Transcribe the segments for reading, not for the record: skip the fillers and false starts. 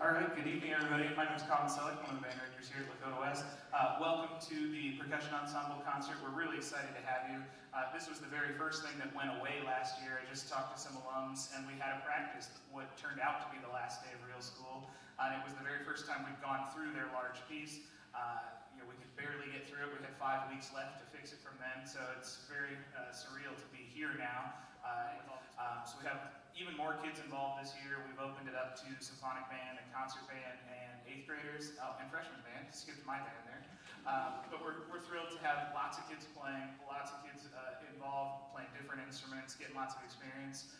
All right, good evening, everybody. My name is Colin, one of the band directors here at Lakota West. Welcome to the Percussion Ensemble concert. We're really excited to have you. This was the very first thing that went away last year. I just talked to some alums, and we had a practice what turned out to be the last day of real school. And it was the very first time we'd gone through their large piece. We could barely get through it. We had 5 weeks left to fix it from then, so it's very surreal to be here now. So we have even more kids involved this year. We've opened it up to symphonic band and concert band and 8th graders and freshman band. Skipped my band there. But we're thrilled to have lots of kids playing, lots of kids involved, playing different instruments, getting lots of experience.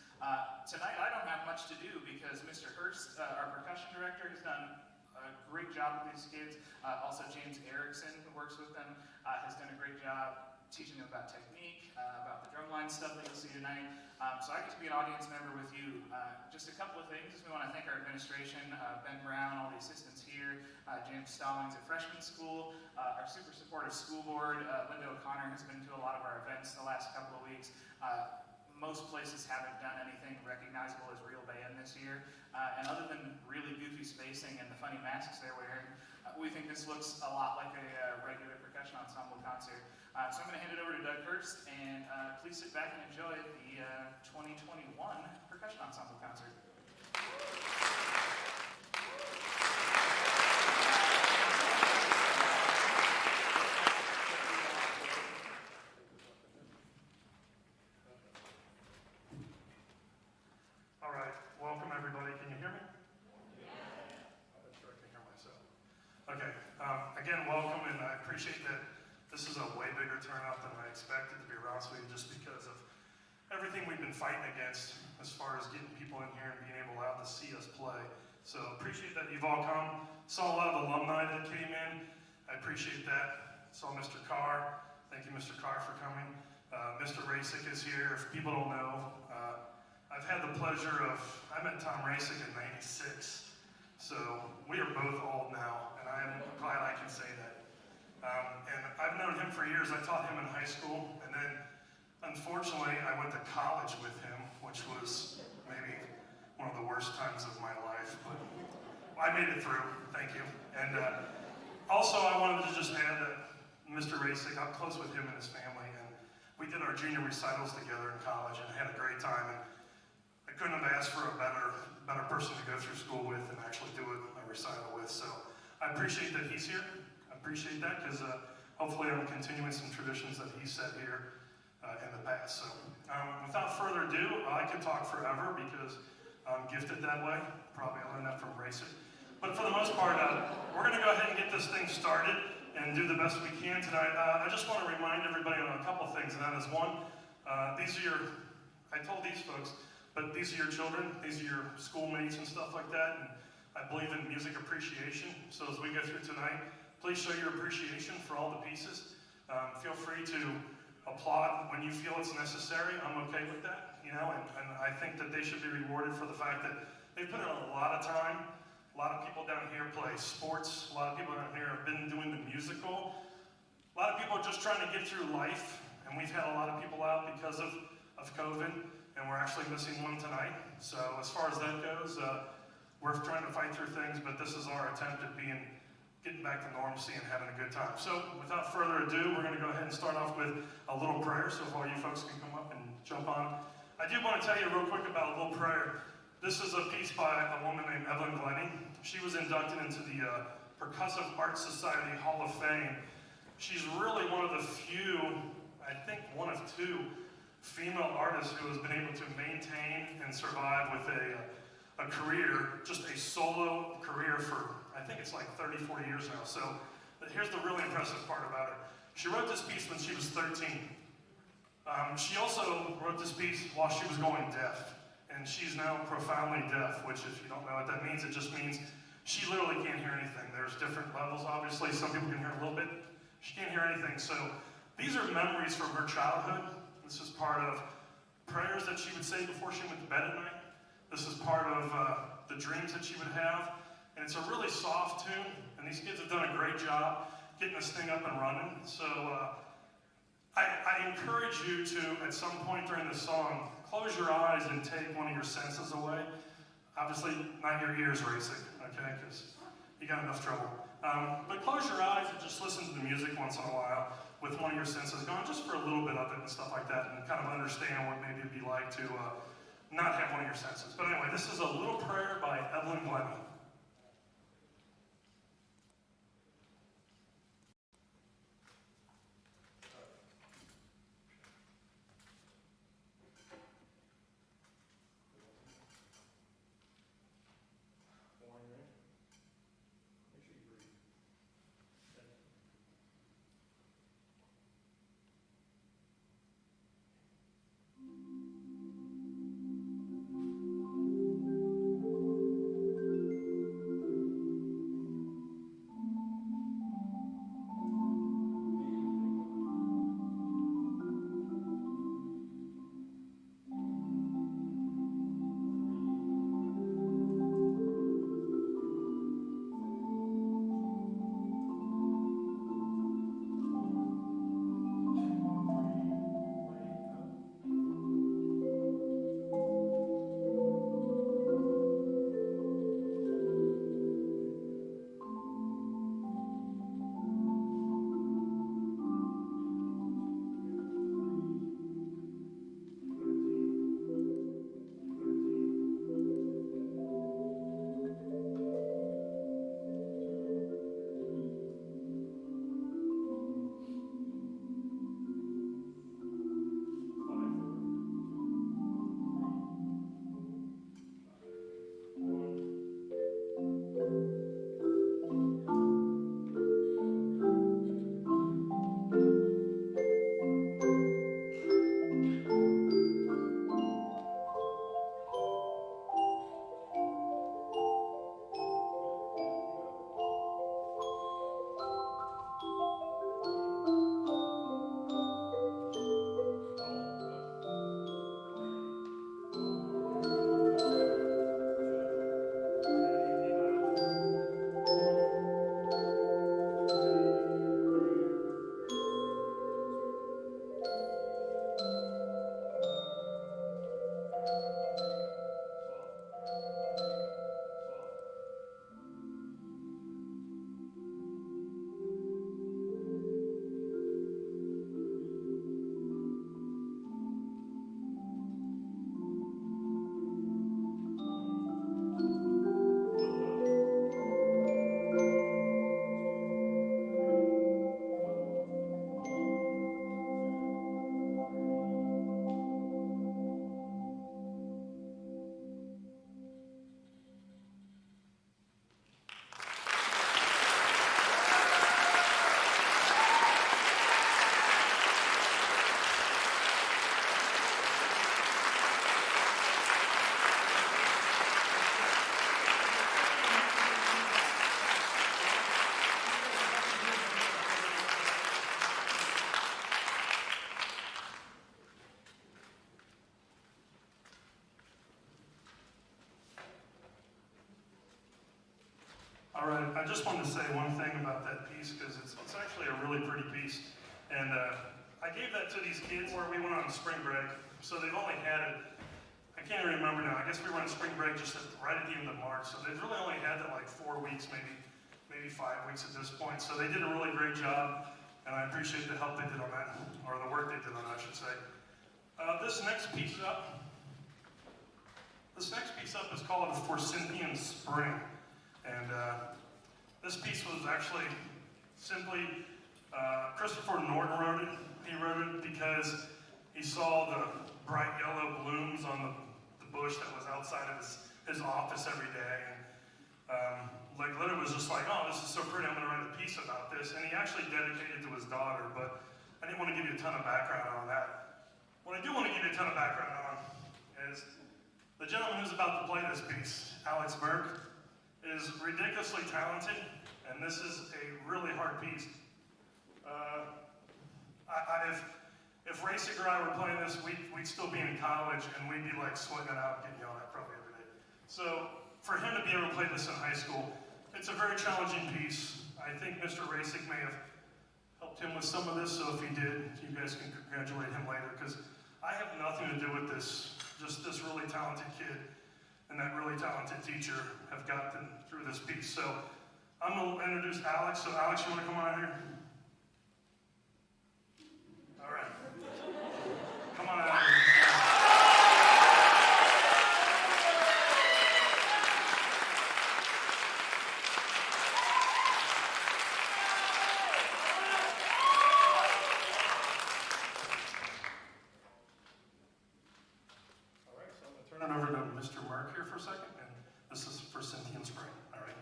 Tonight I don't have much to do because Mr. Hurst, our percussion director, has done a great job with these kids. Also James Erickson, who works with them, has done a great job teaching them about technique, about the drumline stuff that you'll see tonight. So I get to be an audience member with you. Just a couple of things. We want to thank our administration, Ben Brown, all the assistants here, James Stallings at freshman school, our super supportive school board. Linda O'Connor has been to a lot of our events the last couple of weeks. Most places haven't done anything recognizable as real band this year. And other than really goofy spacing and the funny masks they're wearing, we think this looks a lot like a regular percussion ensemble concert. So I'm going to hand it over to Doug Hurst, and please sit back and enjoy the 2021 Percussion Ensemble concert. All right, welcome everybody. Can you hear me? Yeah. I'm sure I can hear myself. Okay, again, welcome, and I appreciate that. This is a way bigger turnout than I expected, to be honest with you, just because of everything we've been fighting against as far as getting people in here and being able out to see us play. So appreciate that you've all come. Saw a lot of alumni that came in. I appreciate that. Saw Mr. Carr. Thank you, Mr. Carr, for coming. Mr. Rasick is here. If people don't know, I've had the pleasure of, I met Tom Rasick in '96. So we are both old now, and I am glad I can say that. And I've known him for years. I taught him in high school, and then unfortunately I went to college with him, which was maybe one of the worst times of my life, but I made it through, thank you. And also I wanted to just add that Mr. Rasick, I'm close with him and his family, and we did our junior recitals together in college and had a great time, and I couldn't have asked for a better person to go through school with and actually do a recital with. So I appreciate that he's here. Appreciate that, because hopefully I'm continuing some traditions that he set here in the past. So without further ado, I could talk forever because I'm gifted that way. Probably I learned that from racing. But for the most part, we're going to go ahead and get this thing started and do the best we can tonight. I just want to remind everybody on a couple things, and that is one, these are your, I told these folks, but these are your children, these are your schoolmates and stuff like that, and I believe in music appreciation. So as we go through tonight, please show your appreciation for all the pieces. Feel free to applaud when you feel it's necessary. I'm okay with that, and I think that they should be rewarded for the fact that they put in a lot of time. A lot of people down here play sports. A lot of people down here have been doing the musical. A lot of people are just trying to get through life, and we've had a lot of people out because of COVID, and we're actually missing one tonight. So as far as that goes, we're trying to fight through things, but this is our attempt at getting back to normalcy and having a good time. So without further ado, we're going to go ahead and start off with a little prayer, so if all you folks can come up and jump on. I do want to tell you real quick about a little prayer. This is a piece by a woman named Evelyn Glennie. She was inducted into the Percussive Art Society Hall of Fame. She's really one of the few, I think one of two, female artists who has been able to maintain and survive with a career, just a solo career for, I think it's like 30, 40 years now. So here's the really impressive part about her. She wrote this piece when she was 13. She also wrote this piece while she was going deaf. And she's now profoundly deaf, which if you don't know what that means, it just means she literally can't hear anything. There's different levels, obviously. Some people can hear a little bit. She can't hear anything. So these are memories from her childhood. This is part of prayers that she would say before she went to bed at night. This is part of the dreams that she would have. And it's a really soft tune, and these kids have done a great job getting this thing up and running. So I encourage you to, at some point during the song, close your eyes and take one of your senses away. Obviously, not your ears racing, okay, because you got enough trouble. But close your eyes and just listen to the music once in a while with one of your senses going, just for a little bit of it and stuff like that, and kind of understand what maybe it'd be like to not have one of your senses. But anyway, this is a little prayer by Evelyn Glenn. All right, I just wanted to say one thing about that piece, because it's actually a really pretty piece. And I gave that to these kids where we went on spring break, so they've only had it, I can't even remember now, I guess we were on spring break just right at the end of March, so they've really only had it like 4 weeks, maybe 5 weeks at this point. So they did a really great job, and I appreciate the help they did on that, or the work they did on that, I should say. This next piece up is called Forsynthian Spring. And this piece was actually simply, Christopher Norton wrote it. He wrote it because he saw the bright yellow blooms on the bush that was outside of his office every day. And like literally was just like, oh, this is so pretty, I'm gonna write a piece about this. And he actually dedicated it to his daughter, but I didn't want to give you a ton of background on that. What I do want to give you a ton of background on is the gentleman who's about to play this piece, Alex Merk, is ridiculously talented, and this is a really hard piece. If Racing or I were playing this, we'd still be in college, and we'd be like sweating it out, getting yelled at probably every day. So for him to be able to play this in high school, it's a very challenging piece. I think Mr. Racing may have helped him with some of this, so if he did, you guys can congratulate him later, because I have nothing to do with this, just this really talented kid. and that really talented teacher have gotten through this piece. So I'm going to introduce Alex. So Alex, you want to come on out here? All right. Come on out here. All right, so I'm going to turn it over to Mr. Merk here for a second, and this is Forsynthian Spring. All right.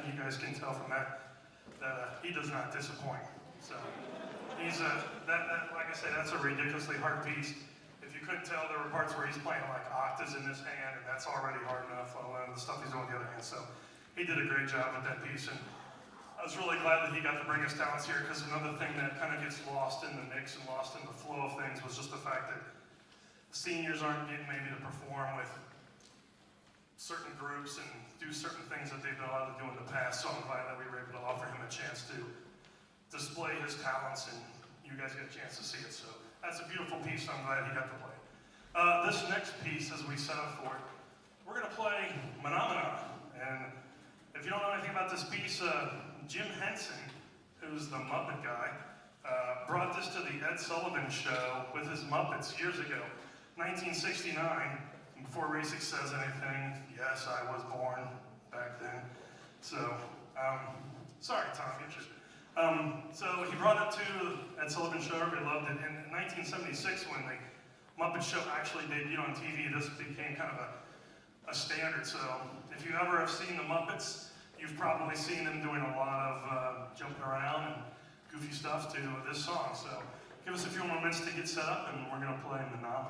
you guys can tell from that he does not disappoint. So he's like I say, that's a ridiculously hard piece. If you couldn't tell, there were parts where he's playing like octaves in his hand, and that's already hard enough, let alone the stuff he's doing with the other hand. So he did a great job with that piece, and I was really glad that he got to bring his talents here, because another thing that kind of gets lost in the mix and lost in the flow of things was just the fact that seniors aren't getting maybe to perform with certain groups and do certain things that they've been allowed to do in the past. So I'm glad that we were able to offer him a chance to display his talents, and you guys get a chance to see it. So that's a beautiful piece. I'm glad he got to play. This next piece, as we set up for it, we're going to play Mah-Na. And if you don't know anything about this piece, Jim Henson, who's the Muppet guy, brought this to the Ed Sullivan Show with his Muppets years ago, 1969. Before Racing says anything, yes, I was born back then. So, sorry, Tom, so he brought it to Ed Sullivan Show. Everybody loved it. And in 1976, when the Muppet Show actually debuted on TV, this became kind of a standard. So if you ever have seen the Muppets, you've probably seen them doing a lot of jumping around and goofy stuff to this song. So give us a few more minutes to get set up, and we're going to play Mah-Na.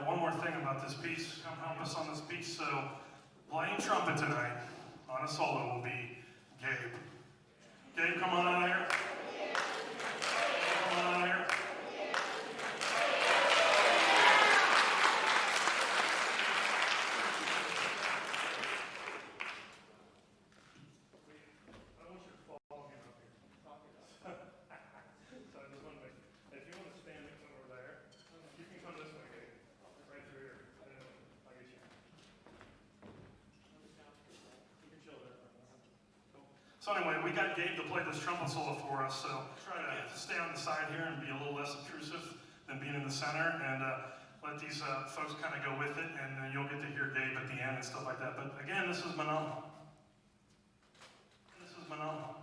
One more thing about this piece, come help us on this piece. So, playing trumpet tonight on a solo will be Gabe. Gabe, come on out here. Come on out here. So anyway, we got Gabe to play this trumpet solo for us, so try to stay on the side here and be a little less obtrusive than being in the center, and let these folks kind of go with it, and you'll get to hear Gabe at the end and stuff like that. But again, this is Mah-Na. This is Mah-Na.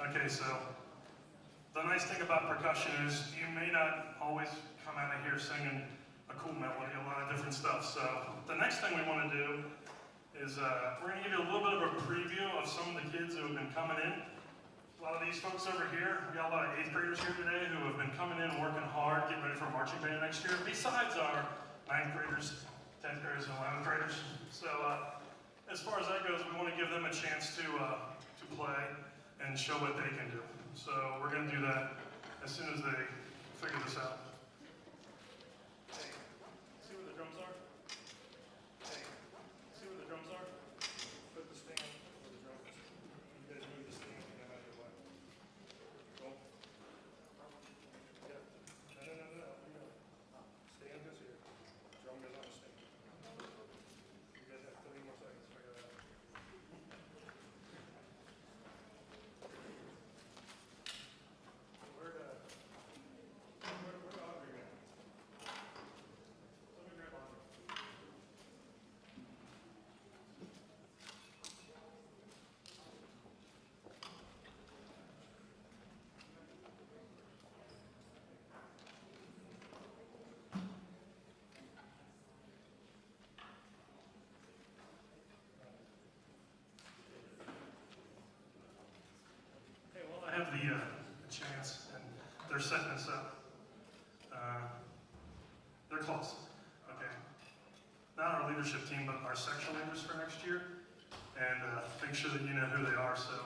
Okay, so the nice thing about percussion is you may not always come out of here singing a cool melody, a lot of different stuff. So the next thing we want to do is we're going to give you a little bit of a preview of some of the kids who have been coming in. A lot of these folks over here, we got a lot of 8th graders here today who have been coming in, working hard, getting ready for a marching band next year, besides our 9th graders, 10th graders, and 11th graders. So as far as that goes, we want to give them a chance to play and show what they can do. So we're going to do that as soon as they figure this out. Hey, see where the drums are? Hey, see where the drums are? Put the stand where the drums are. You guys move the stand no matter what. Roll. Yeah. No. Stand goes here. Drum goes on the stand. You guys have 30 more seconds to figure that out. I have the chance, and they're setting us up. They're close. Okay. Not our leadership team, but our section leaders for next year, and make sure that you know who they are. So,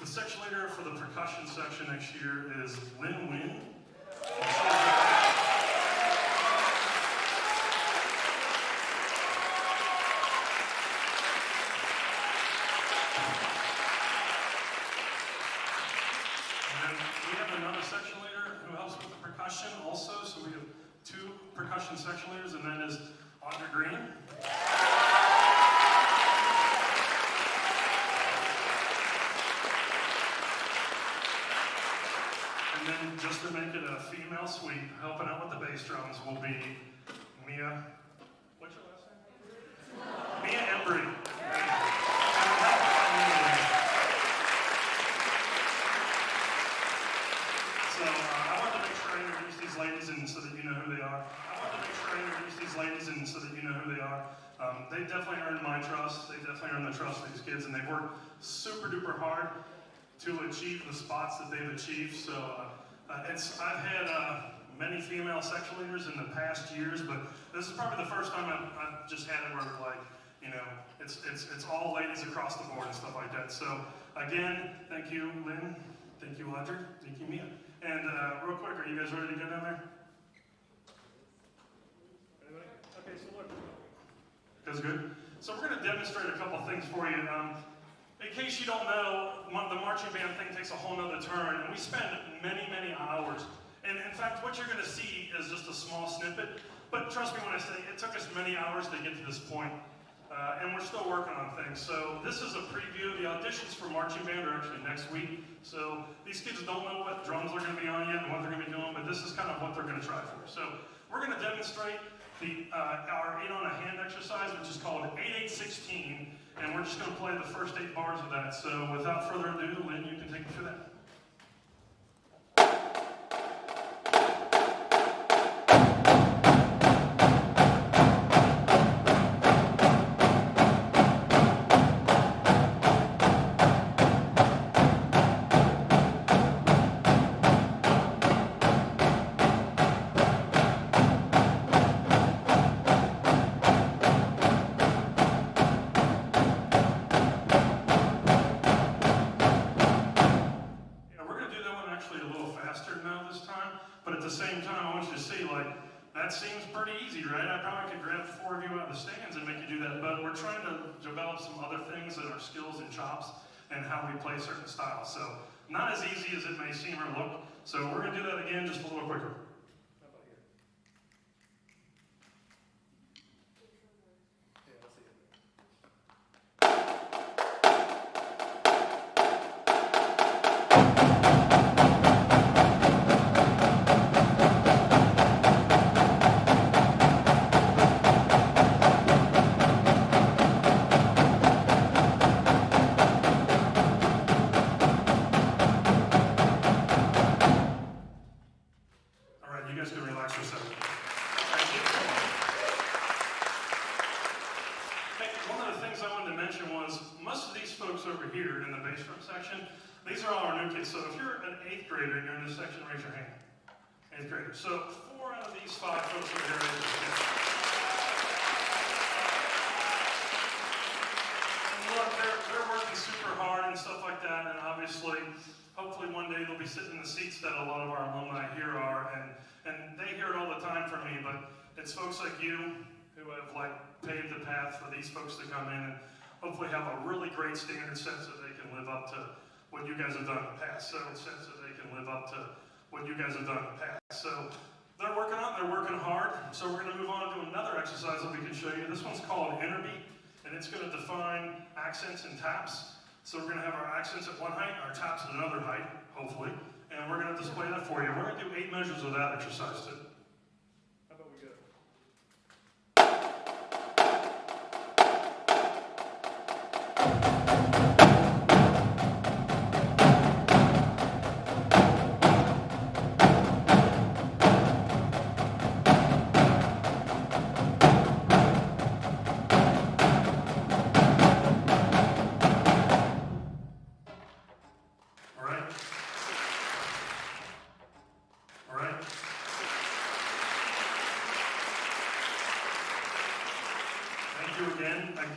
the section leader for the percussion section next year is Lynn Wynn. Also, so we have 2 percussion section leaders, and that is Audrey Green. And then, just to make it a female sweep, helping out with the bass drums will be Mia. What's your last name? Mia Embry. So I wanted to make sure I introduce these ladies and so that you know who they are. They definitely earned my trust. They definitely earned the trust of these kids, and they've worked super duper hard to achieve the spots that they've achieved. So I've had many female section leaders in the past years, but this is probably the first time I've just had it where it's all ladies across the board and stuff like that. So again, thank you, Lynn. Thank you, Audrey. Thank you, Mia. And real quick, are you guys ready to go down there? Anybody? Okay, so look. That's good. So we're going to demonstrate a couple things for you. In case you don't know, the marching band thing takes a whole nother turn, and we spend many, many hours. And in fact, what you're going to see is just a small snippet. But trust me when I say it took us many hours to get to this point. And we're still working on things. So this is a preview. The auditions for marching band are actually next week. So these kids don't know what drums are going to be on yet and what they're going to be doing, but this is kind of what they're going to try for. So we're going to demonstrate our 8 on a hand exercise, which is called 8-8-16, and we're just going to play the first 8 bars of that. So without further ado, Lynn, you can take me through that. That seems pretty easy, right? I probably could grab 4 of you out of the stands and make you do that, but we're trying to develop some other things that are skills and chops and how we play certain styles. So not as easy as it may seem or look. So we're going to do that again just a little quicker. How about here? Yeah, let's see it. was most of these folks over here in the bass drum section, these are all our new kids. So if you're an 8th grader and you're in this section, raise your hand. 8th grader. So 4 out of these 5 folks over here raise their hand. And look, they're working super hard and stuff like that, and obviously, hopefully one day they'll be sitting in the seats that a lot of our alumni here are, and they hear it all the time from me, but it's folks like you who have like paved the path for these folks to come in and hopefully have a really great standard set so they can live up to what you guys have done in the past. So they can live up to what you guys have done in the past. So they're working on it, they're working hard. So we're going to move on to another exercise that we can show you. This one's called interbeat, and it's going to define accents and taps. So we're going to have our accents at one height, our taps at another height, hopefully, and we're going to display that for you. We're going to do 8 measures of that exercise too. How about we go?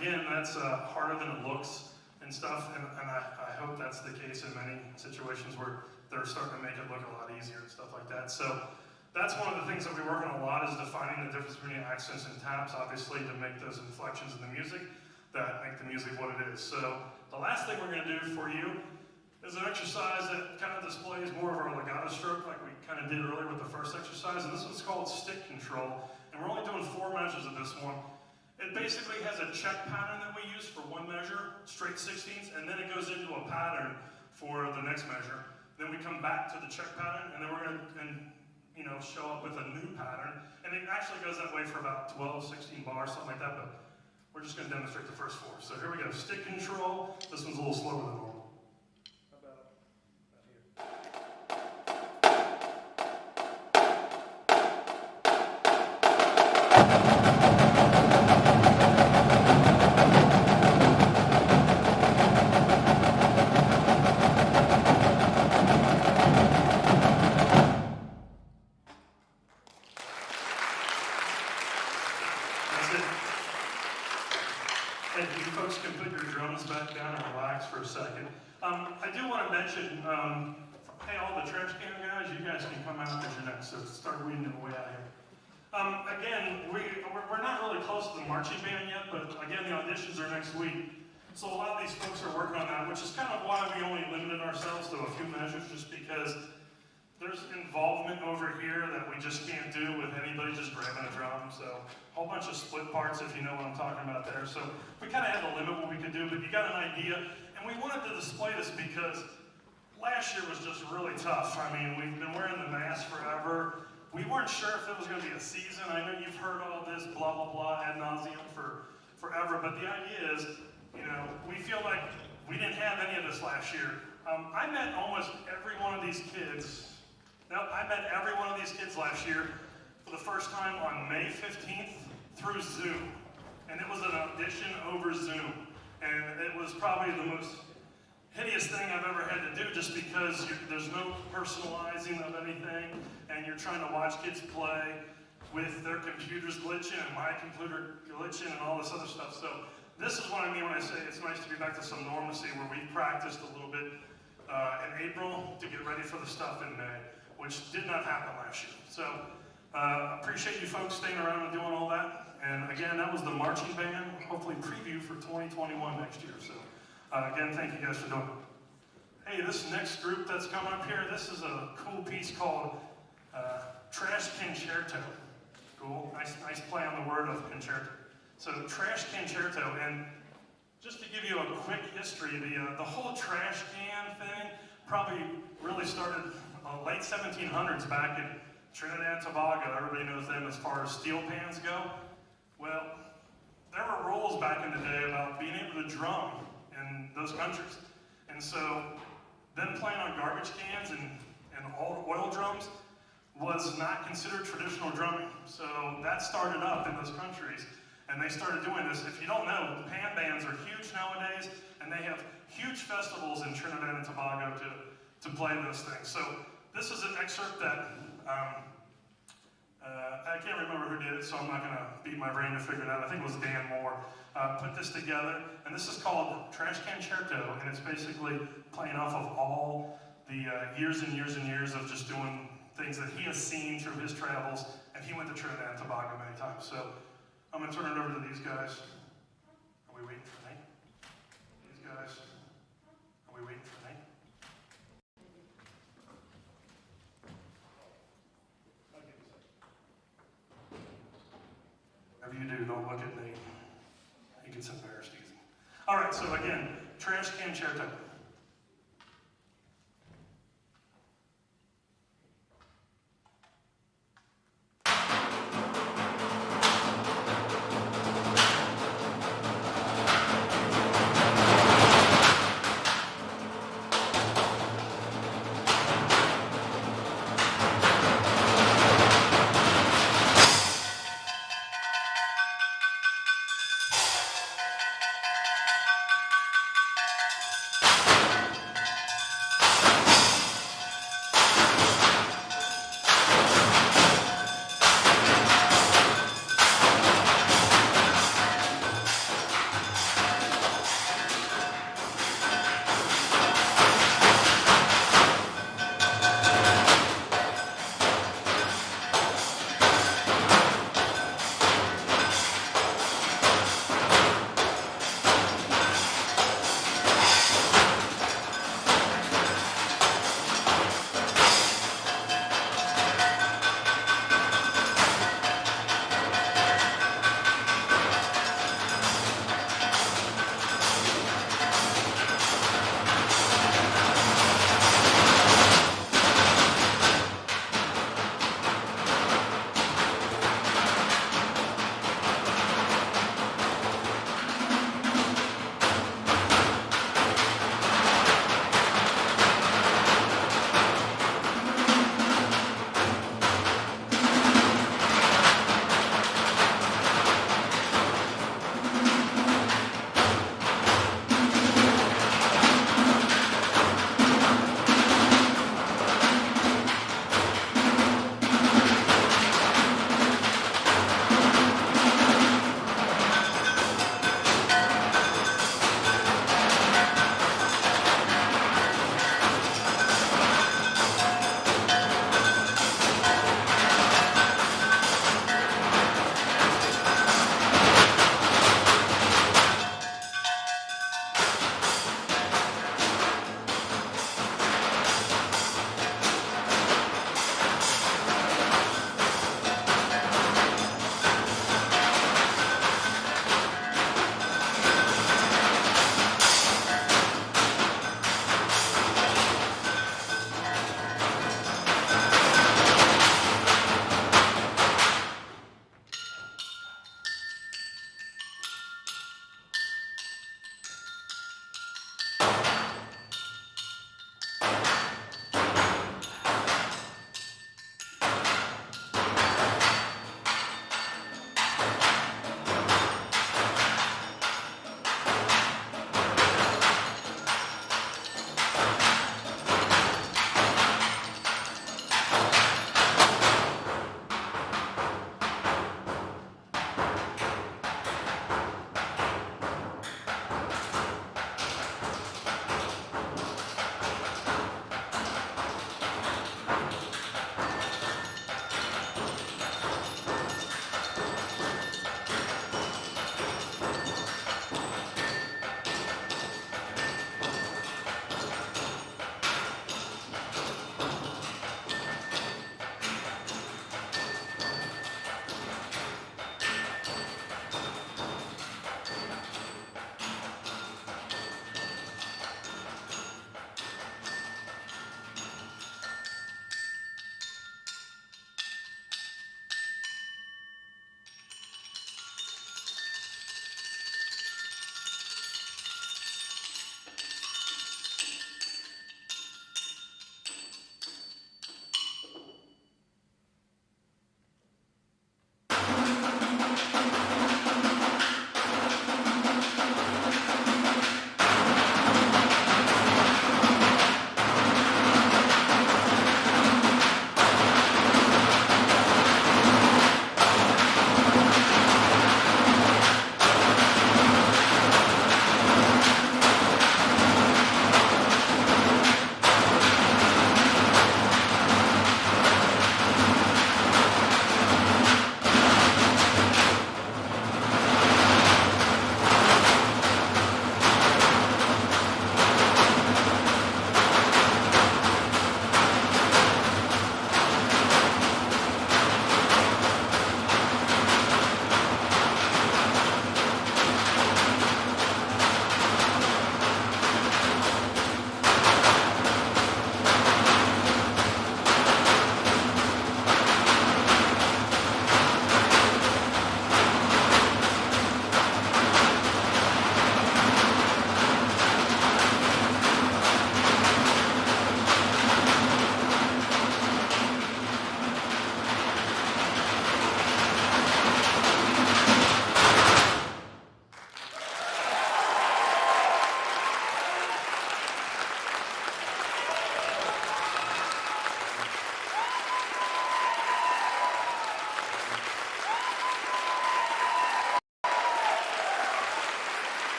Again, that's harder than it looks and stuff, and I hope that's the case in many situations where they're starting to make it look a lot easier and stuff like that. So that's one of the things that we work on a lot, is defining the difference between accents and taps, obviously, to make those inflections in the music that make the music what it is. So the last thing we're going to do for you is an exercise that kind of displays more of our legato stroke like we kind of did earlier with the first exercise, and this one's called stick control, and we're only doing 4 measures of this one. It basically has a check pattern that we use for 1 measure, straight 16ths, and then it goes into a pattern for the next measure. Then we come back to the check pattern, and then we're going to show up with a new pattern. And it actually goes that way for about 12, 16 bars, something like that, but we're just going to demonstrate the first 4. So here we go, stick control. This one's a little slower than normal. How about here? For a second. I do want to mention, hey, all the trash can guys, you guys can come out because you're next, so start weeding them way out here. Again, we're not really close to the marching band yet, but again, the auditions are next week. So a lot of these folks are working on that, which is kind of why we only limited ourselves to a few measures, just because there's involvement over here that we just can't do with anybody just grabbing a drum. So a whole bunch of split parts, if you know what I'm talking about there. So we kind of had to limit what we could do, but you got an idea. And we wanted to display this because last year was just really tough. I mean, we've been wearing the mask forever. We weren't sure if it was going to be a season. I know you've heard all this blah, blah, blah ad nauseum for forever, but the idea is, we feel like we didn't have any of this last year. I met almost every one of these kids. I met every one of these kids last year for the first time on May 15th through Zoom. And it was an audition over Zoom. And it was probably the most hideous thing I've ever had to do, just because there's no personalizing of anything, and you're trying to watch kids play with their computers glitching and my computer glitching and all this other stuff. So this is what I mean when I say it's nice to be back to some normalcy, where we practiced a little bit in April to get ready for the stuff in May, which did not happen last year. So appreciate you folks staying around and doing all that. And again, that was the marching band, hopefully preview for 2021 next year. So again, thank you guys for doing it. Hey, this next group that's coming up here, this is a cool piece called Trash Can-Certo. Cool, nice play on the word of Can-Certo. So Trash Can-Certo, and just to give you a quick history, the whole trash can thing probably really started late 1700s back in Trinidad and Tobago. Everybody knows them as far as steel pans go. Well, there were rules back in the day about being able to drum in those countries. And so, them playing on garbage cans and old oil drums was not considered traditional drumming. So that started up in those countries. And they started doing this. If you don't know, pan bands are huge nowadays, and they have huge festivals in Trinidad and Tobago to play those things. So this is an excerpt that I can't remember who did it, so I'm not going to beat my brain to figure it out. I think it was Dan Moore put this together, and this is called Can-Certo, and it's basically playing off of all the years and years and years of just doing things that he has seen through his travels, and he went to Trinidad and Tobago many times. So I'm going to turn it over to these guys. Are we waiting for Nate? These guys. Are we waiting for Nate? Whatever you do, don't look at Nate. He gets embarrassed easy. All right, so again, Can-Certo.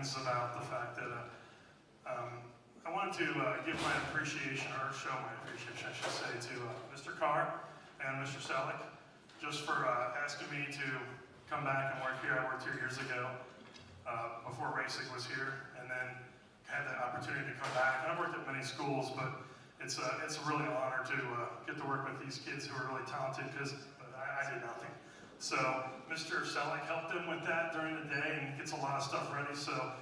seconds about the fact that I wanted to give my appreciation, or show my appreciation, I should say, to Mr. Carr and Mr. Celek, just for asking me to come back and work here. I worked here years ago, before racing was here, and then had the opportunity to come back. And I've worked at many schools, but it's a really honor to get to work with these kids who are really talented, because I did nothing. So Mr. Celek helped them with that during the day and gets a lot of stuff ready. So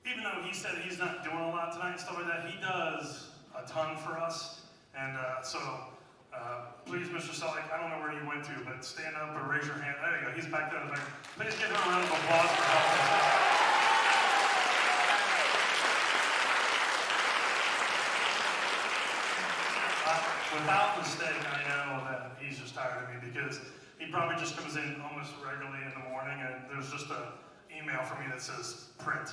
even though he said he's not doing a lot tonight and stuff like that, he does a ton for us. And please, Mr. Celek, I don't know where you went to, but stand up or raise your hand. There you go. He's back there in the back. Please give him a round of applause for helping us. Without mistake, I know that he's just tired of me, because he probably just comes in almost regularly in the morning, and there's just an email from me that says print,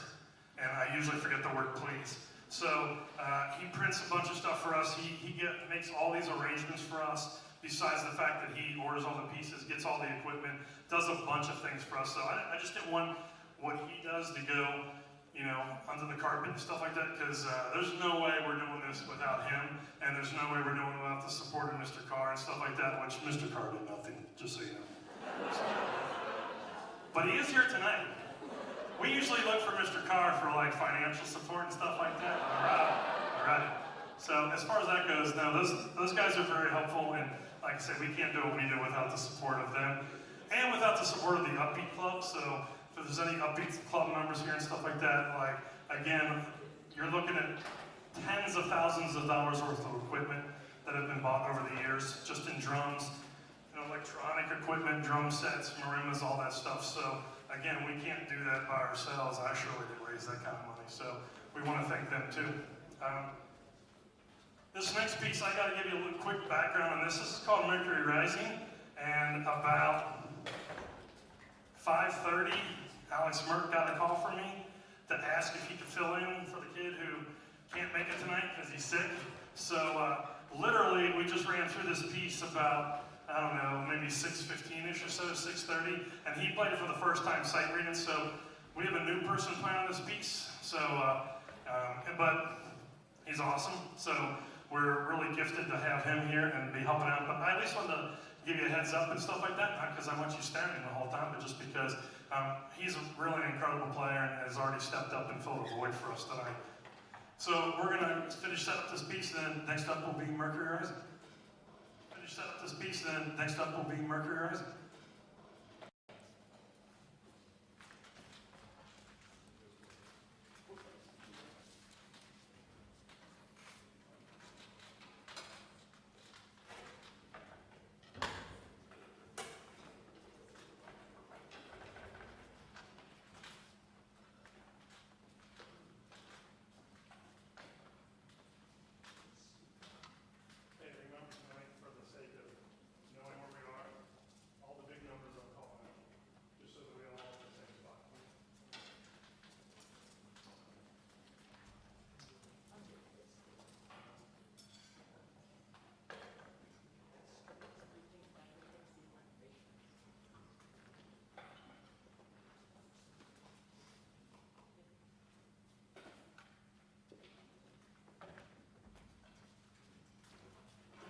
and I usually forget the word please. So he prints a bunch of stuff for us. He makes all these arrangements for us, besides the fact that he orders all the pieces, gets all the equipment, does a bunch of things for us. So I just didn't want what he does to go, you know, under the carpet and stuff like that, because there's no way we're doing this without him, and there's no way we're doing it without the support of Mr. Carr and stuff like that, which Mr. Carr did nothing, just so you know. But he is here tonight. We usually look for Mr. Carr for like financial support and stuff like that. All right. So as far as that goes, no, those guys are very helpful, and like I said, we can't do what we do without the support of them, and without the support of the Upbeat Club. So if there's any Upbeat Club members here and stuff like that, like, again, you're looking at tens of thousands of dollars worth of equipment that have been bought over the years, just in drums, you know, electronic equipment, drum sets, marimbas, all that stuff. So again, we can't do that by ourselves. I surely didn't raise that kind of money, so we want to thank them too. This next piece, I got to give you a little quick background on this. This is called Mercury Rising, and about 5:30, Alex Merk got a call from me to ask if he could fill in for the kid who can't make it tonight because he's sick. So literally, we just ran through this piece about, I don't know, maybe 6:15-ish or so, 6:30, and he played it for the first time sight reading. So we have a new person playing on this piece. So, but he's awesome. So we're really gifted to have him here and be helping out. But I at least wanted to give you a heads up and stuff like that, not because I want you standing the whole time, but just because he's a really incredible player and has already stepped up and filled a void for us tonight. So we're going to finish set up this piece, then next up will be Mercury Rising. Finish set up this piece, then next up will be Mercury Rising.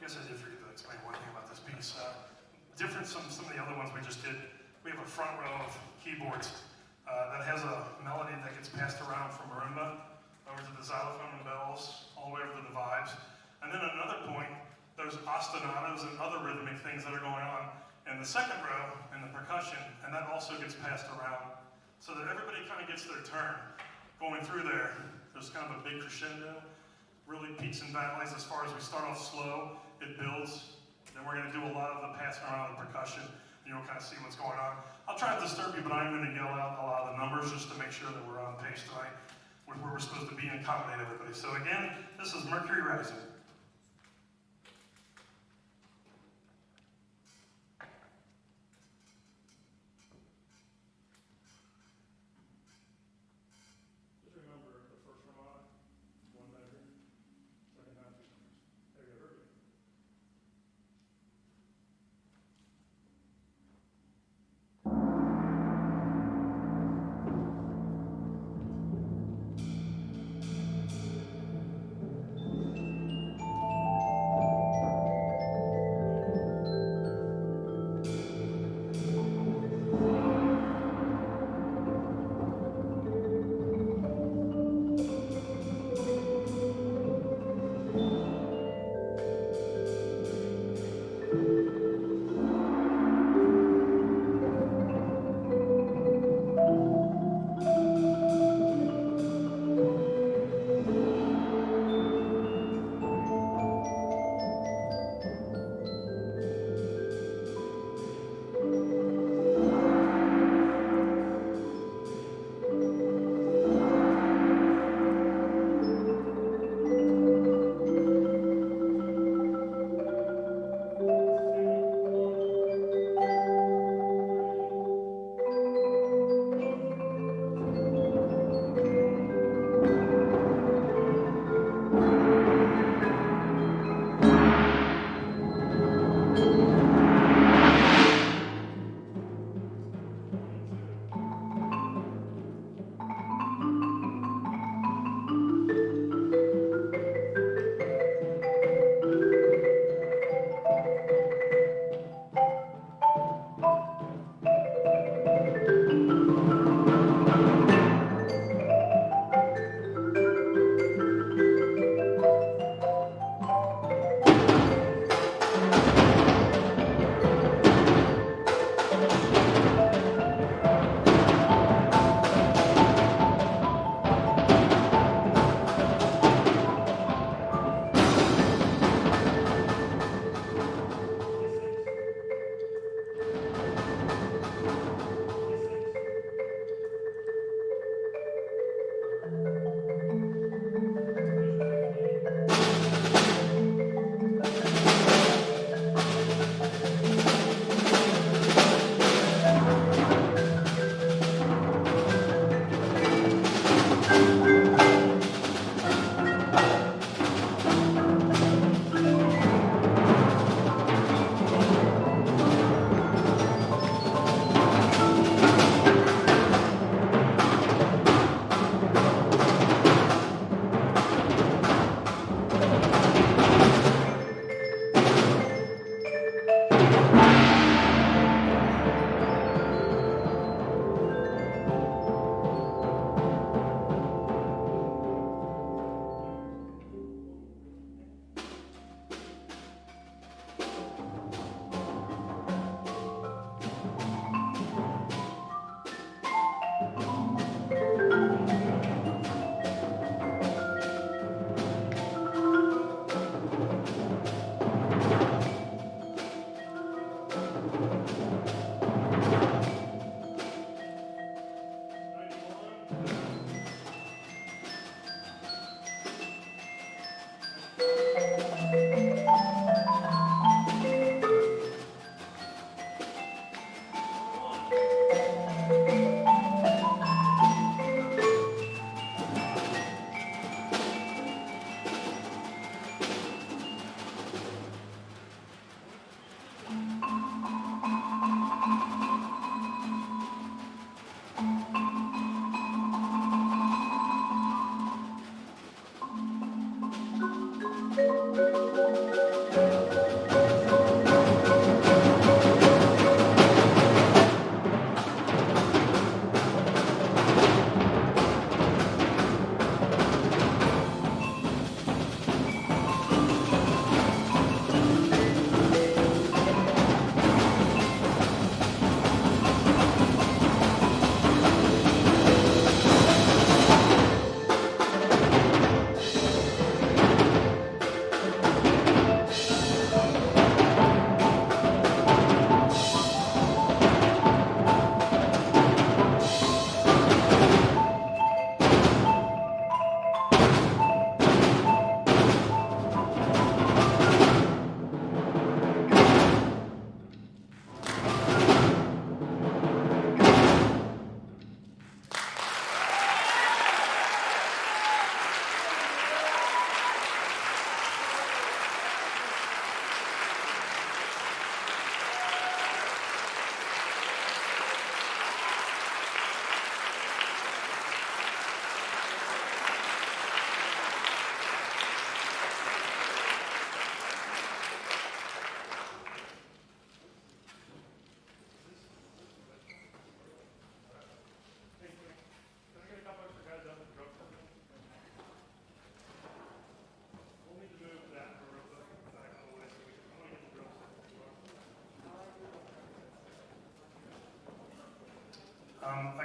I guess I did forget to explain one thing about this piece. Different from some of the other ones we just did, we have a front row of keyboards that has a melody that gets passed around from marimba over to the xylophone and bells, all the way over to the vibes. And then at another point, there's ostinatos and other rhythmic things that are going on in the second row in the percussion, and that also gets passed around so that everybody kind of gets their turn going through there. There's kind of a big crescendo, really peaks and valleys. As far as we start off slow, it builds, then we're going to do a lot of the passing around the percussion, and you'll kind of see what's going on. I'll try to disturb you, but I'm going to yell out a lot of the numbers just to make sure that we're on pace tonight with where we're supposed to be and accommodate everybody. So again, this is Mercury Rising.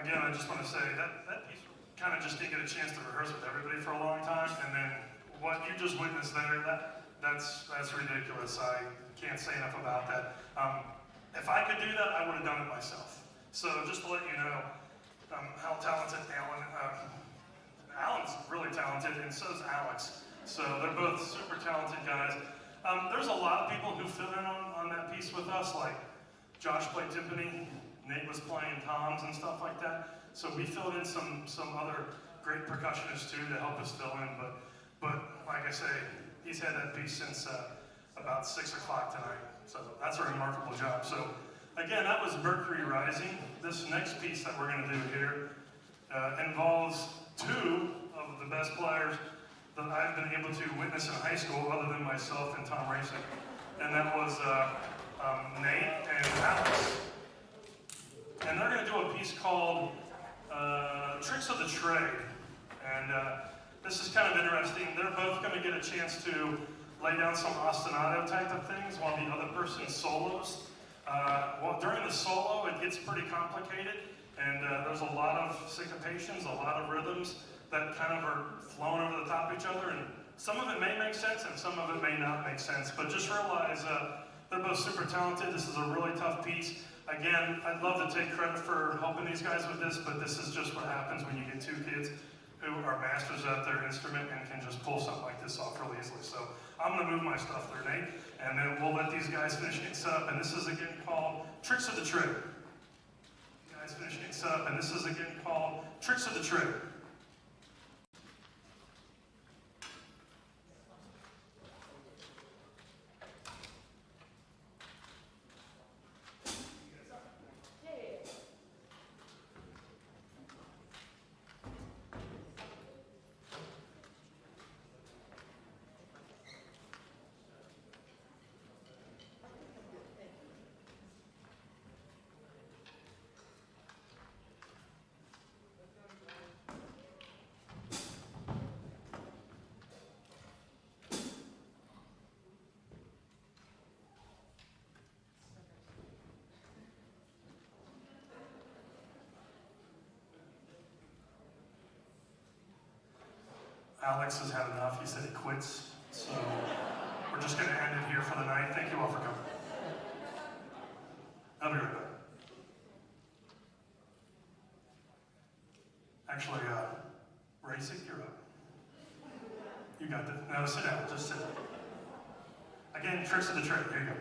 Again, I just want to say that piece kind of just didn't get a chance to rehearse with everybody for a long time, and then what you just witnessed there, that's ridiculous. I can't say enough about that. If I could do that, I would have done it myself. So just to let you know how talented Alan's really talented, and so is Alex. So they're both super talented guys. There's a lot of people who fill in on that piece with us, like Josh played timpani, Nate was playing toms and stuff like that. So we filled in some other great percussionists too to help us fill in. But like I say, he's had that piece since about 6 o'clock tonight. So that's a remarkable job. So again, that was Mercury Rising. This next piece that we're going to do here involves two of the best players that I've been able to witness in high school, other than myself and Tom Racing. And that was Nate and Alex. And they're going to do a piece called Tricks of the Trade. And this is kind of interesting. They're both going to get a chance to lay down some ostinato type of things while the other person solos. Well, during the solo, it gets pretty complicated, and there's a lot of syncopations, a lot of rhythms that kind of are flowing over the top of each other, and some of it may make sense, and some of it may not make sense, but just realize they're both super talented. This is a really tough piece. Again, I'd love to take credit for helping these guys with this, but this is just what happens when you get two kids who are masters at their instrument and can just pull something like this off really easily. So I'm going to move my stuff there, Nate, and then we'll let these guys finish getting set up. And this is again called Tricks of the Trade. Guys finish getting set up, and this is again called Tricks of the Trade. Alex has had enough. He said he quits. So we're just going to end it here for the night. Thank you all for coming. I'll be right back. Actually, Racing, you're up. You got this. No, sit down. Just sit. Again, Tricks of the Trade. Here you go.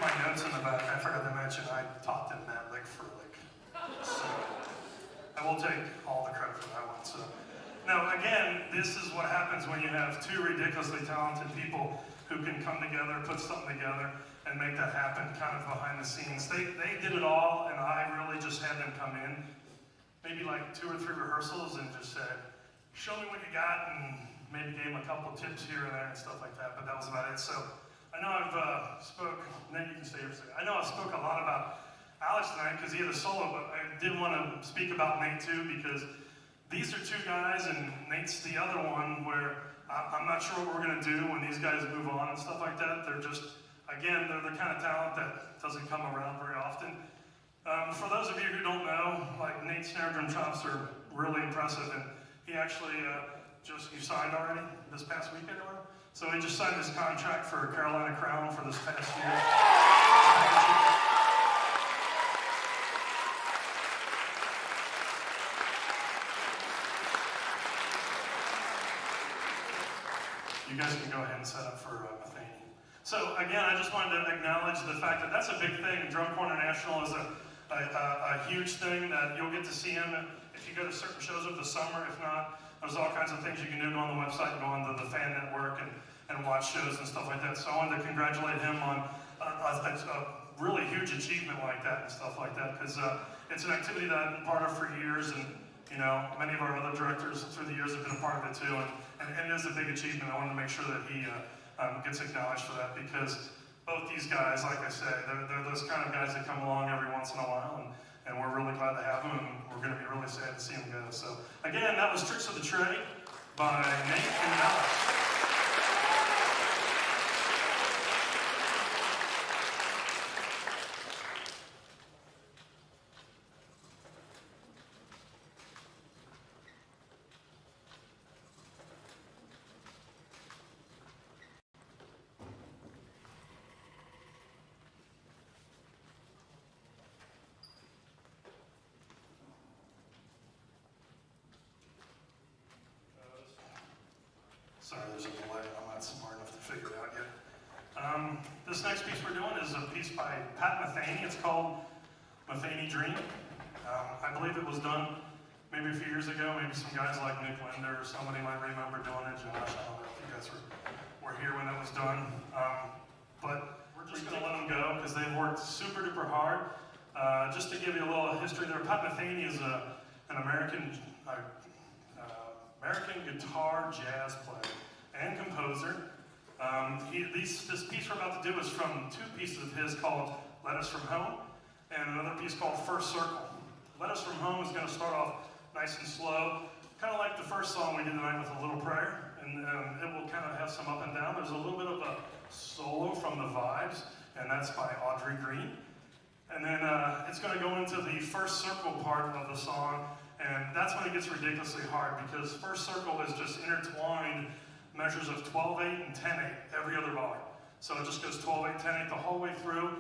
my notes in the back, I forgot to mention I taught them that lick for lick. So I will take all the credit for that one. So now again, this is what happens when you have two ridiculously talented people who can come together, put something together, and make that happen kind of behind the scenes. They did it all, and I really just had them come in, maybe like 2 or 3 rehearsals, and just said, show me what you got, and maybe gave them a couple of tips here and there and stuff like that, but that was about it. So I know I've Nate, you can stay here for a second. I know I spoke a lot about Alex tonight because he had a solo, but I did want to speak about Nate too, because these are 2 guys, and Nate's the other one where I'm not sure what we're going to do when these guys move on and stuff like that. They're just, again, they're the kind of talent that doesn't come around very often. For those of you who don't know, like Nate's snare drum chops are really impressive, and he actually you signed already this past weekend or whatever? So he just signed his contract for Carolina Crown for this past year. You guys can go ahead and set up for Metheny. So again, I just wanted to acknowledge the fact that that's a big thing. Drum Corps International is a huge thing that you'll get to see him if you go to certain shows over the summer. If not, there's all kinds of things you can do. Go on the website, go on the fan network, and watch shows and stuff like that. So I wanted to congratulate him on a really huge achievement like that and stuff like that, because it's an activity that I've been part of for years, and you know, many of our other directors through the years have been a part of it too, and it is a big achievement. I wanted to make sure that he gets acknowledged for that, because both these guys, like I say, they're those kind of guys that come along every once in a while, and we're really glad to have them, and we're going to be really sad to see them go. So again, that was Tricks of the Trade by Nate and Alex. Sorry, there's a delay. I'm not smart enough to figure it out yet. This next piece we're doing is a piece by Metheny. It's called Metheny Dream. I believe it was done maybe a few years ago. Maybe some guys like Nick Linder or somebody might remember doing it. Josh, I don't know if you guys were here when that was done. But we're just going to let them go because they've worked super duper hard. Just to give you a little history there, Metheny is an American guitar jazz player and composer. This piece we're about to do is from 2 pieces of his called Letters from Home and another piece called First Circle. Letters from Home is going to start off nice and slow, kind of like the first song we did tonight with a little prayer, and it will kind of have some up and down. There's a little bit of a solo from the Vibes, and that's by Audrey Green. And then it's going to go into the First Circle part of the song, and that's when it gets ridiculously hard, because First Circle is just intertwined measures of 12/8 and 10/8 every other bar. So it just goes 12/8, 10/8 the whole way through.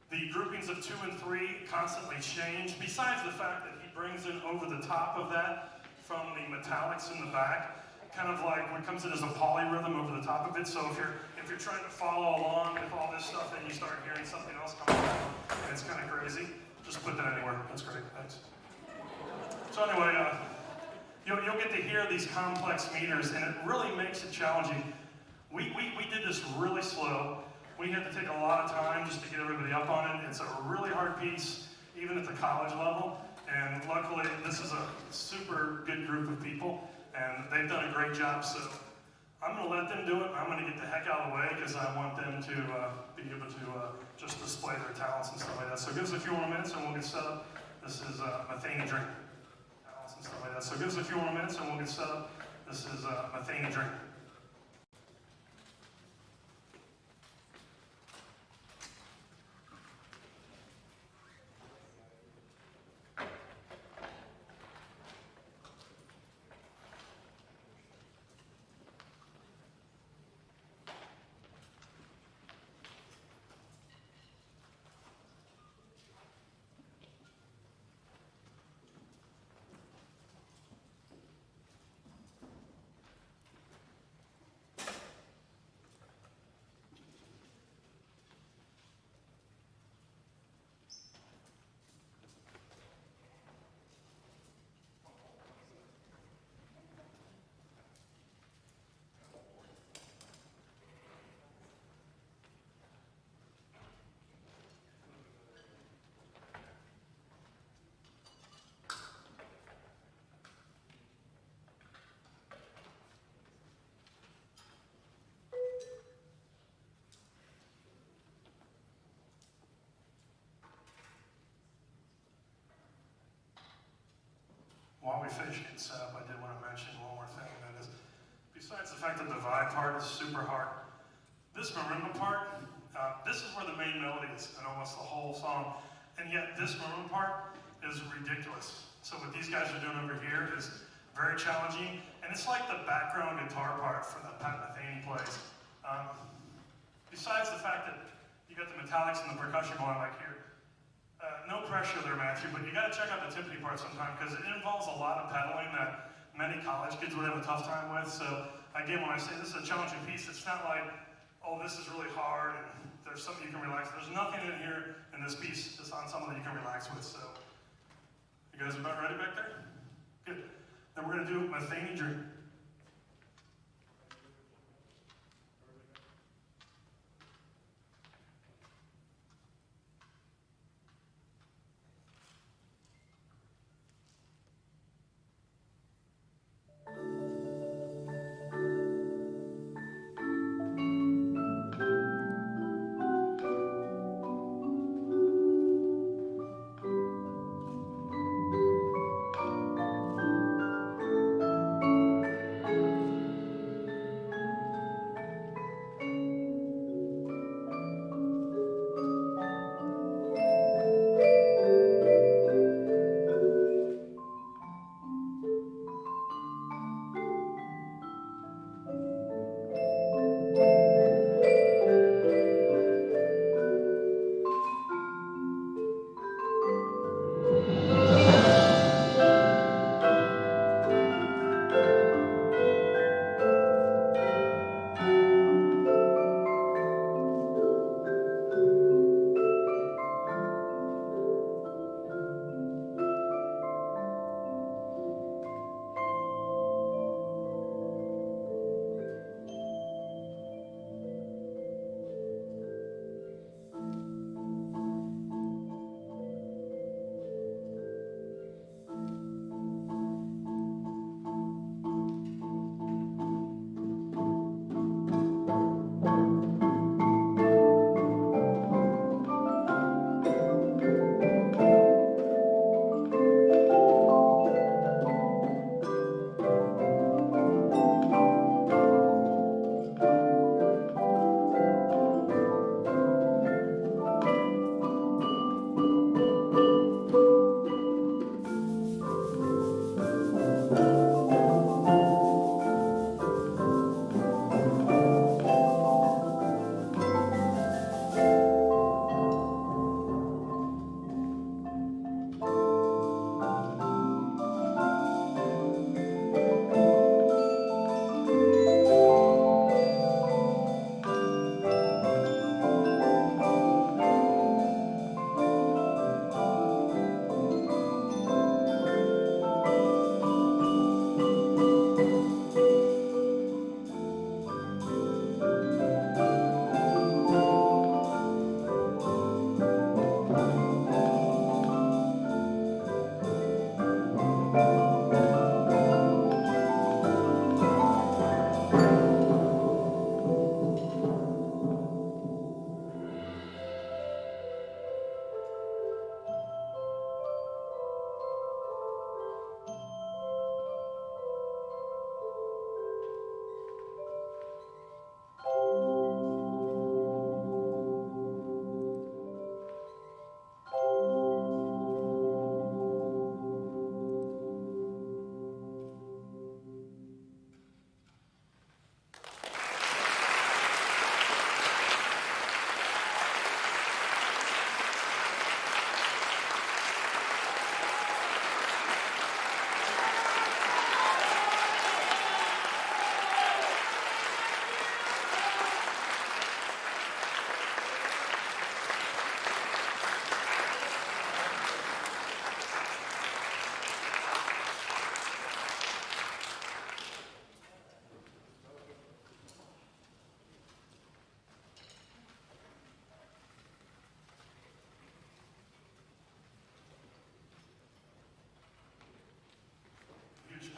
The groupings of 2 and 3 constantly change, besides the fact that he brings in over the top of that from the metallics in the back, kind of like what comes in as a polyrhythm over the top of it. So if you're trying to follow along with all this stuff, then you start hearing something else coming out, and it's kind of crazy. Just put that anywhere. That's great. Thanks. So anyway, you'll get to hear these complex meters, and it really makes it challenging. We did this really slow. We had to take a lot of time just to get everybody up on it. It's a really hard piece, even at the college level. And luckily, this is a super good group of people, and they've done a great job. So I'm going to let them do it. I'm going to get the heck out of the way because I want them to be able to just display their talents and stuff like that. So give us a few more minutes, and we'll get set up. This is Metheny Dream. And stuff like that. So give us a few more minutes and we'll get set up. This is Metheny Dream. we finish getting set up, I did want to mention one more thing, and that is, besides the fact that the vibe part is super hard, this marimba part, this is where the main melody is in almost the whole song, and yet this marimba part is ridiculous. So what these guys are doing over here is very challenging, and it's like the background guitar part for the Metheny plays. Besides the fact that you got the metallics and the percussion going like here, no pressure there, Matthew, but you got to check out the timpani part sometime because it involves a lot of pedaling that many college kids would have a tough time with. So again, when I say this is a challenging piece, it's not like, oh, this is really hard and there's something you can relax. There's nothing in here in this piece, this ensemble that you can relax with. So you guys about ready back there? Good. Then we're going to do Metheny Dream.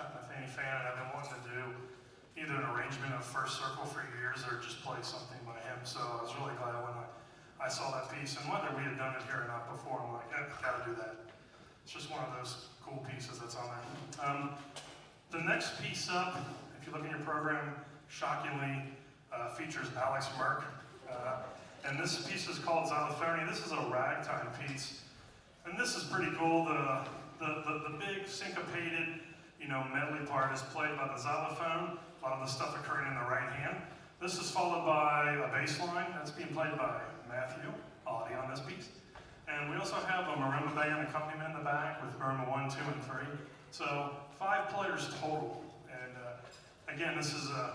Metheny fan, and I've been wanting to do either an arrangement of First Circle for years or just play something by him. So I was really glad when I saw that piece, and whether we had done it here or not before, I'm like, I gotta do that. It's just one of those cool pieces that's on there. The next piece up, if you look in your program, shockingly features Alex Merk. And this piece is called Xylophonia. This is a ragtime piece. And this is pretty cool. The big syncopated, medley part is played by the xylophone. A lot of the stuff occurring in the right hand. This is followed by a bass line that's being played by Matthew Audie on this piece. And we also have a marimba band accompaniment in the back with marimba 1, 2, and 3. So 5 players total. And again, this is a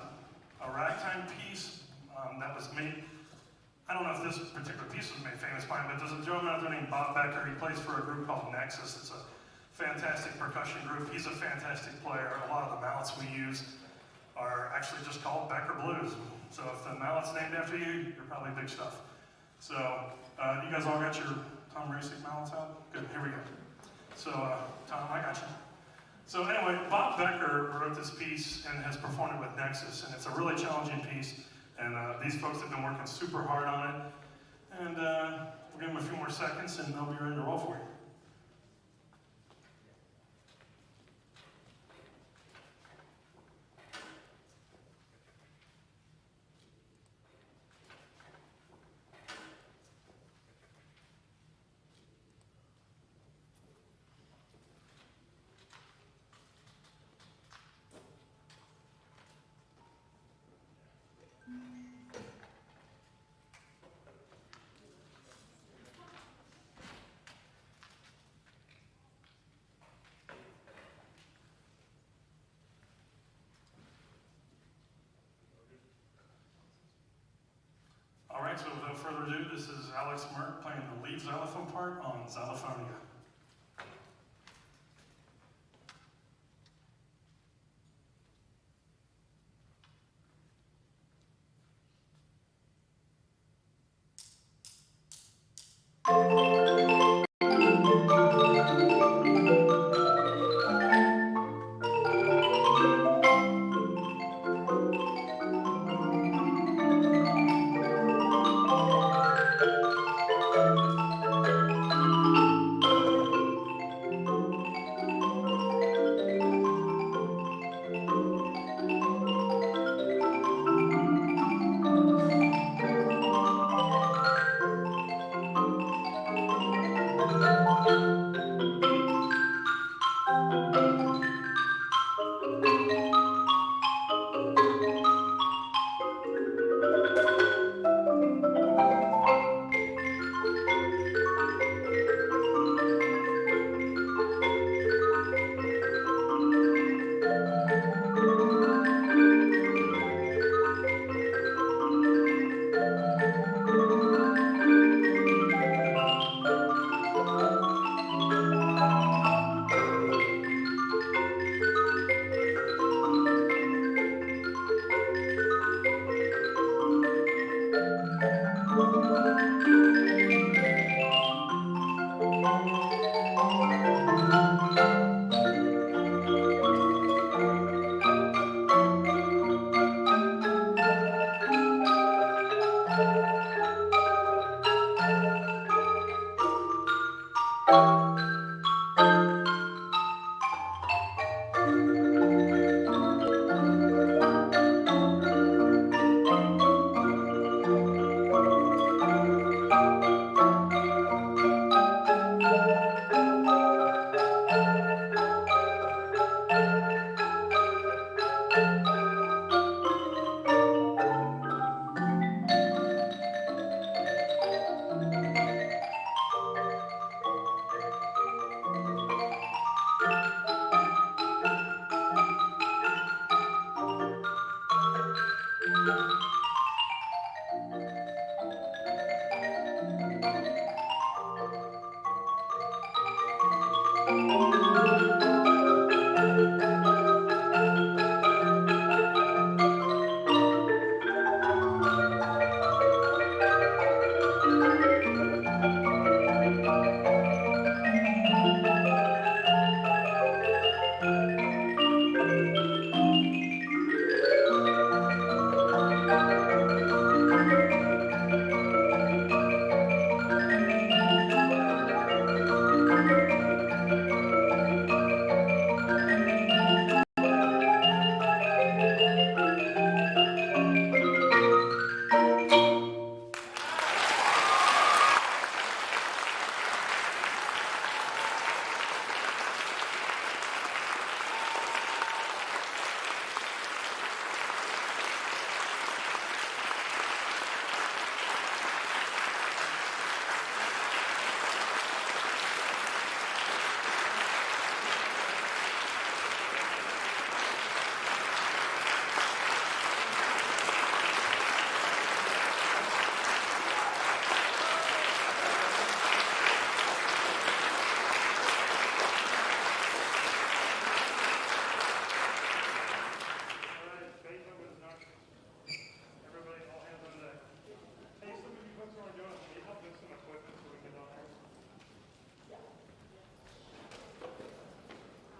ragtime piece that was made. I don't know if this particular piece was made famous by him, but there's a gentleman out there named Bob Becker. He plays for a group called Nexus. It's a fantastic percussion group. He's a fantastic player. A lot of the mallets we use are actually just called Becker Blues. So if the mallet's named after you, you're probably big stuff. So you guys all got your Tom Racing mallets out? Good, here we go. So Tom, I got you. So anyway, Bob Becker wrote this piece and has performed it with Nexus, and it's a really challenging piece. And these folks have been working super hard on it. And we'll give them a few more seconds and they'll be ready to roll for you. All right, so without further ado, this is Alex Merk playing the lead xylophone part on Xylophonia.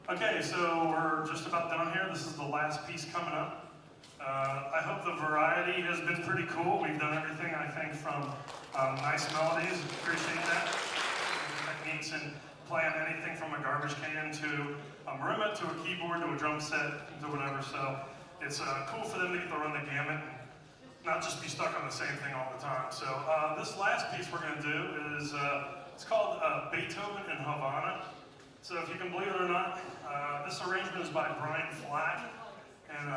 Okay, so we're just about done here. This is the last piece coming up. I hope the variety has been pretty cool. We've done everything, I think, from nice melodies, appreciate that, techniques in playing anything from a garbage can to a marimba to a keyboard to a drum set to whatever. So it's cool for them to get to run the gamut and not just be stuck on the same thing all the time. So this last piece we're going to do is, it's called Beethoven in Havana. So if you can believe it or not, this arrangement is by Brian Flack. And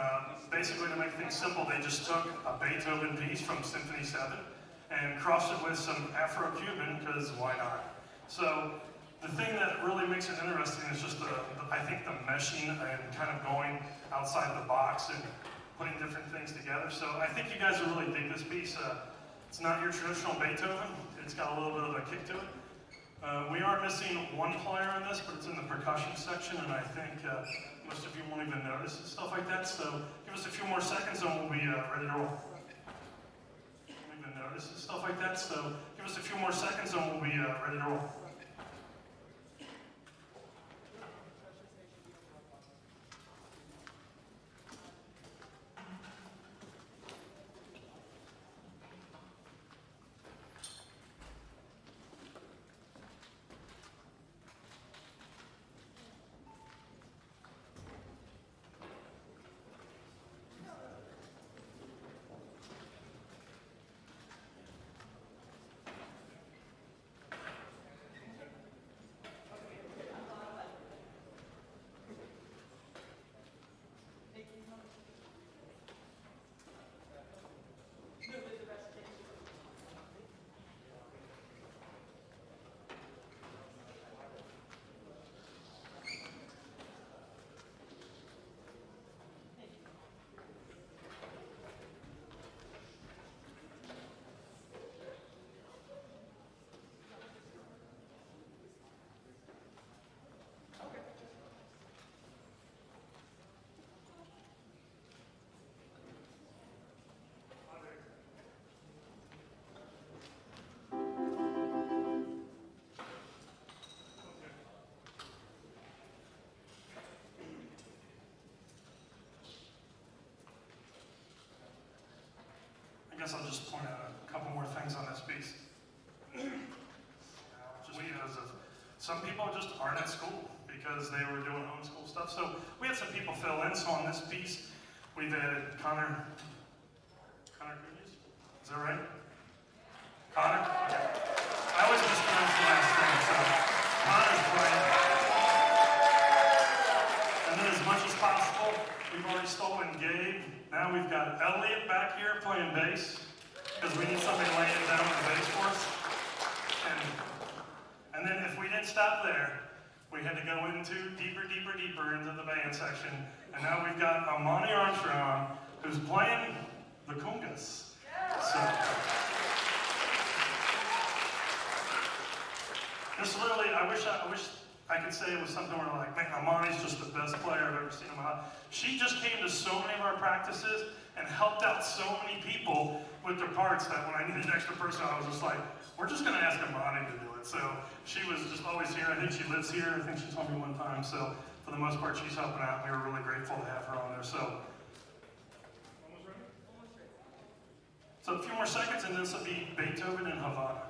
basically, to make things simple, they just took a Beethoven piece from Symphony 7 and crossed it with some Afro-Cuban, because why not? So the thing that really makes it interesting is just, I think, the meshing and kind of going outside the box and putting different things together. So I think you guys will really dig this piece. It's not your traditional Beethoven. It's got a little bit of a kick to it. We are missing one player in this, but it's in the percussion section, and I think most of you won't even notice and stuff like that. So give us a few more seconds and we'll be ready to roll. Won't even notice and stuff like that. So give us a few more seconds and we'll be ready to roll. I guess I'll just point out a couple more things on this piece. Just because of some people just aren't at school because they were doing homeschool stuff. So we had some people fill in. So on this piece, we've added Connor Koenes? Is that right? Connor? Okay. I always mispronounce the last name, so Connor's playing. And then as much as possible, we've already stolen Gabe. Now we've got Elliot back here playing bass, because we need somebody laying down the bass for us. And then if we didn't stop there, we had to go into deeper into the band section. And now we've got Amani Armstrong, who's playing the congas. So, this really, I wish I could say it was something where like, man, Amani's just the best player I've ever seen in my life. She just came to so many of our practices and helped out so many people with their parts that when I needed an extra person, I was just like, we're just gonna ask Amani to do it. So she was just always here. I think she lives here. I think she told me one time. So for the most part, she's helping out. We were really grateful to have her on there. So, almost ready? So a few more seconds and this will be Beethoven in Havana.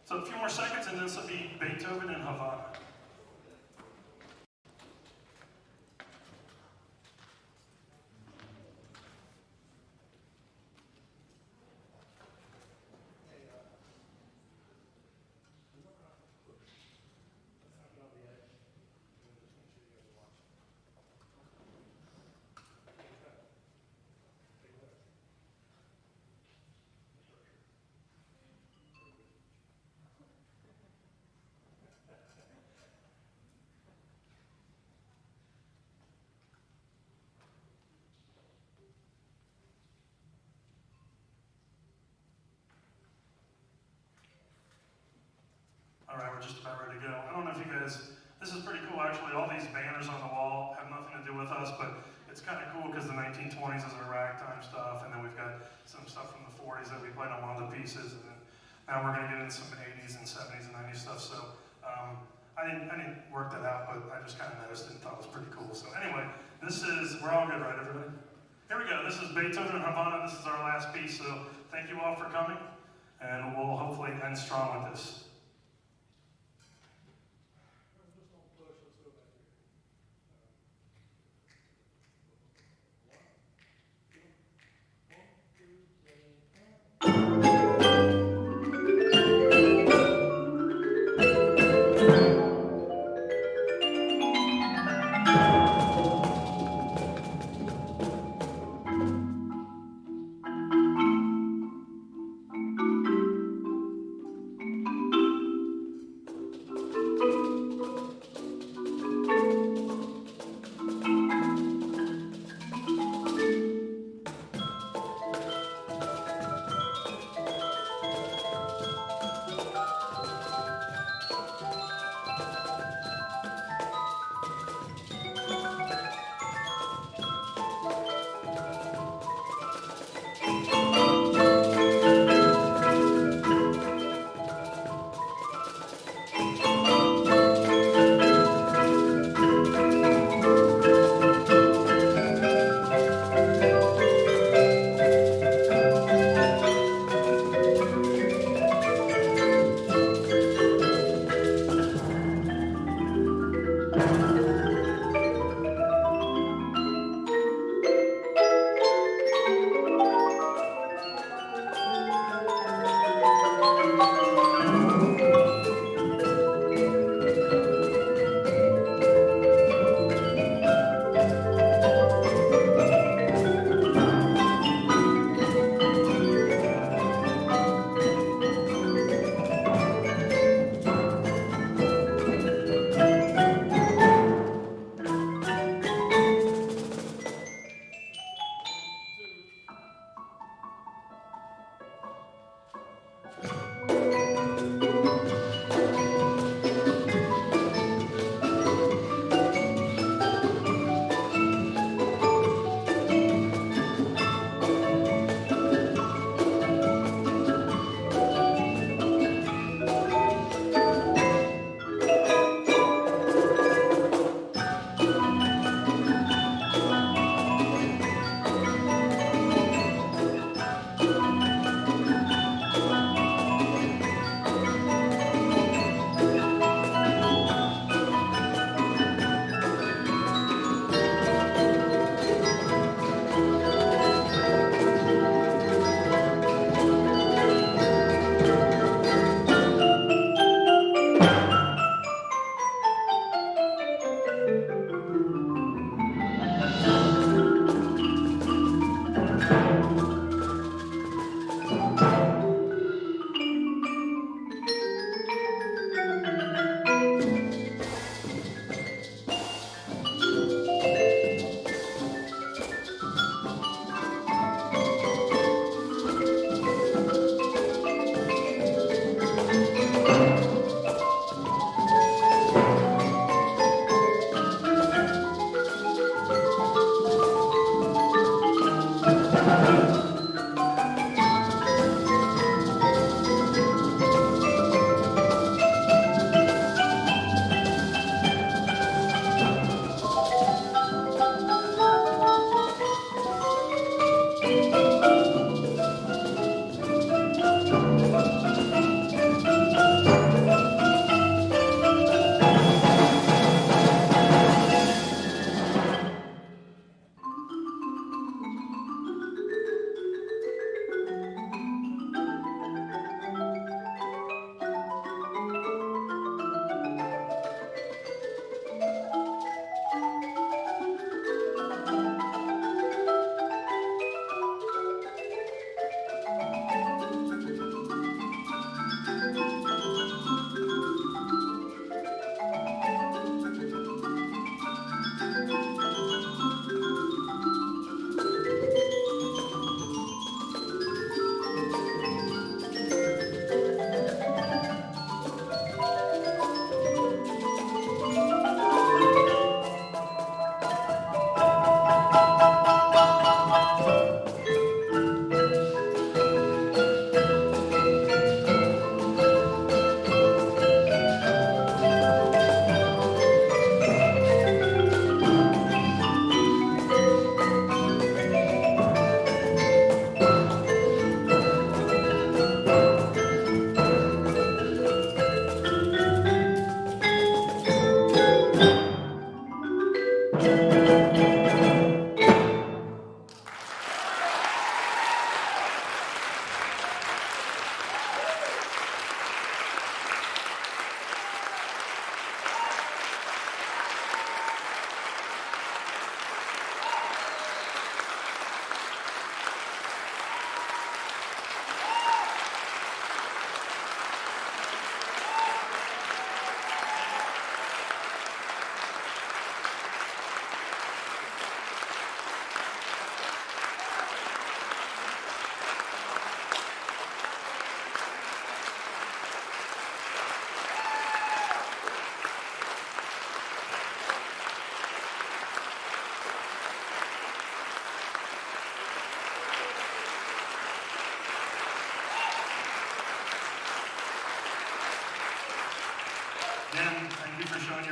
So a few more seconds and this will be Beethoven in Havana. All right, we're just about ready to go. I don't know if you guys, this is pretty cool actually. All these banners on the wall have nothing to do with us, but it's kind of cool because the 1920s is our ragtime stuff, and then we've got some stuff from the 40s that we played on one of the pieces, and then now we're going to get into some 80s and 70s and 90s stuff. So I didn't work that out, but I just kind of noticed it and thought it was pretty cool. So anyway, we're all good, right, everybody? Here we go. This is Beethoven and Havana. This is our last piece, so thank you all for coming, and we'll hopefully end strong with this.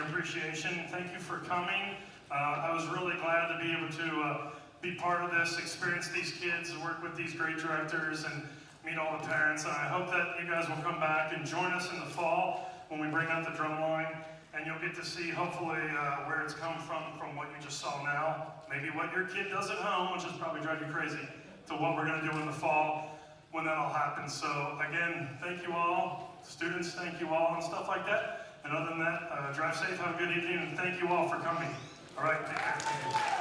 your appreciation. Thank you for coming. I was really glad to be able to be part of this, experience these kids, work with these great directors, and meet all the parents. And I hope that you guys will come back and join us in the fall when we bring out the Drumline, and you'll get to see, hopefully, where it's come from what you just saw now, maybe what your kid does at home, which is probably driving you crazy, to what we're going to do in the fall when that all happens. So again, thank you all. Students, thank you all, and stuff like that. And other than that, drive safe, have a good evening, and thank you all for coming. All right, take care.